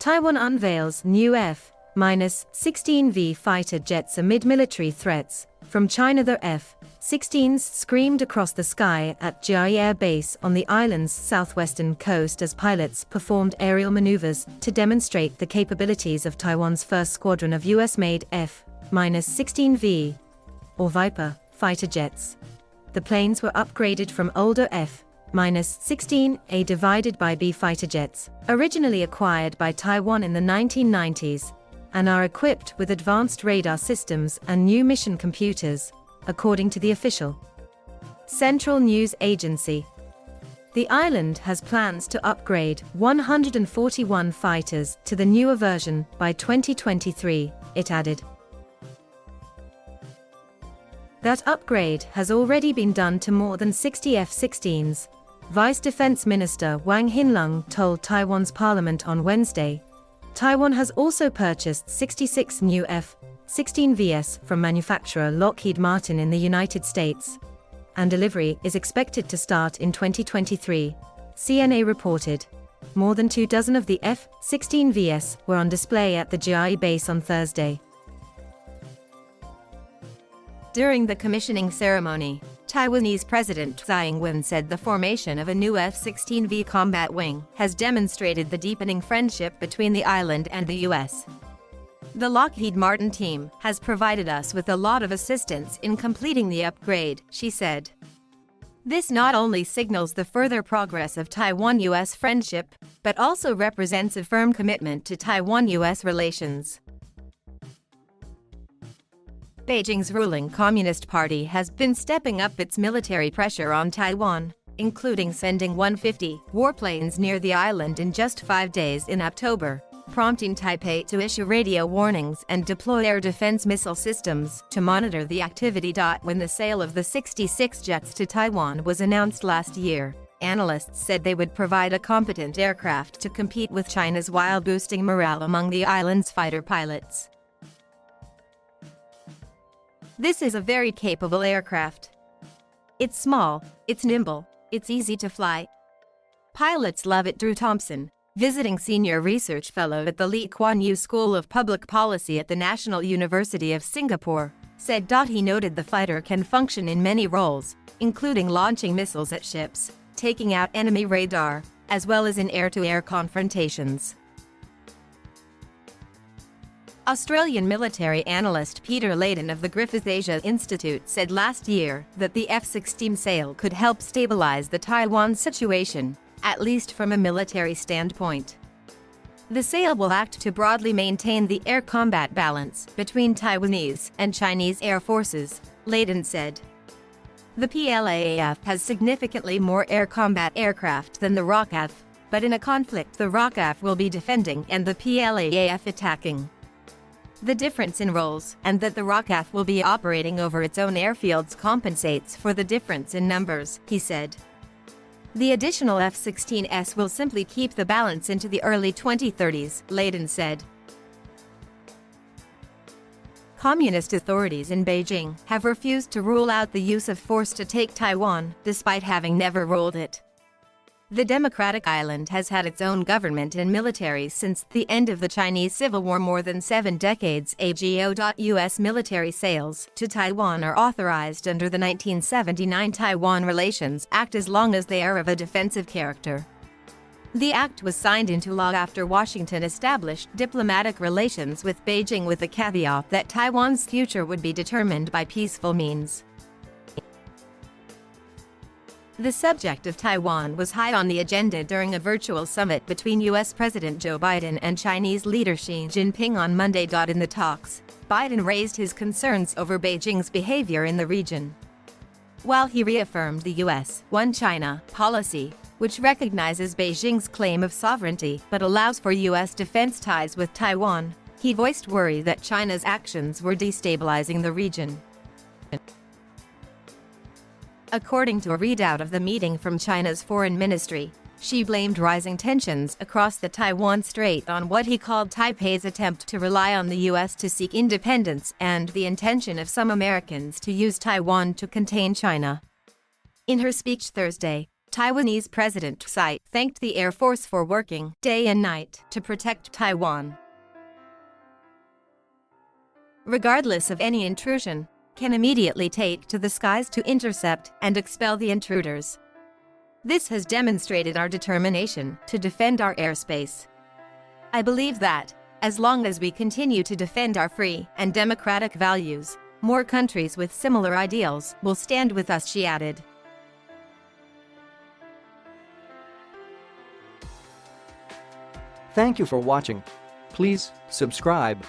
Taiwan unveils new F-16V fighter jets amid military threats. From ChinaThe F-16s screamed across the sky at Chiayi Air Base on the island's southwestern coast as pilots performed aerial maneuvers to demonstrate the capabilities of Taiwan's first squadron of US-made F-16V, or Viper, fighter jets. The planes were upgraded from older F-16A divided by B fighter jets, originally acquired by Taiwan in the 1990s, and are equipped with advanced radar systems and new mission computers, according to the official Central News Agency. The island has plans to upgrade 141 fighters to the newer version by 2023, it added. That upgrade has already been done to more than 60 F-16s, Vice Defense Minister Wang Hinlung told Taiwan's parliament on Wednesday. Taiwan has also purchased 66 new F-16Vs from manufacturer Lockheed Martin in the United States, and delivery is expected to start in 2023, CNA reported. More than 24 of the F-16Vs were on display at the Chiayi base on Thursday. During the commissioning ceremony, Taiwanese President Tsai Ing-wen said the formation of a new F-16V combat wing has demonstrated the deepening friendship between the island and the U.S. The Lockheed Martin team has provided us with a lot of assistance in completing the upgrade, she said. This not only signals the further progress of Taiwan-U.S. friendship, but also represents a firm commitment to Taiwan-U.S. relations. Beijing's ruling Communist Party has been stepping up its military pressure on Taiwan, including sending 150 warplanes near the island in just 5 days in October, prompting Taipei to issue radio warnings and deploy air defense missile systems to monitor the activity. When the sale of the 66 jets to Taiwan was announced last year, analysts said they would provide a competent aircraft to compete with China's while boosting morale among the island's fighter pilots. This is a very capable aircraft. It's small, it's nimble, it's easy to fly. Pilots love it, Drew Thompson, visiting senior research fellow at the Lee Kuan Yew School of Public Policy at the National University of Singapore, said. He noted the fighter can function in many roles, including launching missiles at ships, taking out enemy radar, as well as in air-to-air confrontations. Australian military analyst Peter Layden of the Griffith Asia Institute said last year that the F-16 sale could help stabilize the Taiwan situation, at least from a military standpoint. The sale will act to broadly maintain the air combat balance between Taiwanese and Chinese air forces, Layden said. The PLAAF has significantly more air combat aircraft than the ROKAF, but in a conflict the ROKAF will be defending and the PLAAF attacking. The difference in roles, and that the ROKAF will be operating over its own airfields, compensates for the difference in numbers, he said. The additional F-16s will simply keep the balance into the early 2030s, Layden said. Communist authorities in Beijing have refused to rule out the use of force to take Taiwan, despite having never ruled it. The democratic island has had its own government and military since the end of the Chinese Civil War more than 7 decades ago. U.S. military sales to Taiwan are authorized under the 1979 Taiwan Relations Act as long as they are of a defensive character. The act was signed into law after Washington established diplomatic relations with Beijing with the caveat that Taiwan's future would be determined by peaceful means. The subject of Taiwan was high on the agenda during a virtual summit between U.S. President Joe Biden and Chinese leader Xi Jinping on Monday. In the talks, Biden raised his concerns over Beijing's behavior in the region. While he reaffirmed the U.S. One China policy, which recognizes Beijing's claim of sovereignty but allows for U.S. defense ties with Taiwan, he voiced worry that China's actions were destabilizing the region. According to a readout of the meeting from China's foreign ministry, Xi blamed rising tensions across the Taiwan Strait on what he called Taipei's attempt to rely on the U.S. to seek independence and the intention of some Americans to use Taiwan to contain China. In her speech Thursday, Taiwanese President Tsai thanked the Air Force for working day and night to protect Taiwan. Regardless of any intrusion, can immediately take to the skies to intercept and expel the intruders. This has demonstrated our determination to defend our airspace. I believe that, as long as we continue to defend our free and democratic values, more countries with similar ideals will stand with us, she added. Thank you for watching. Please subscribe.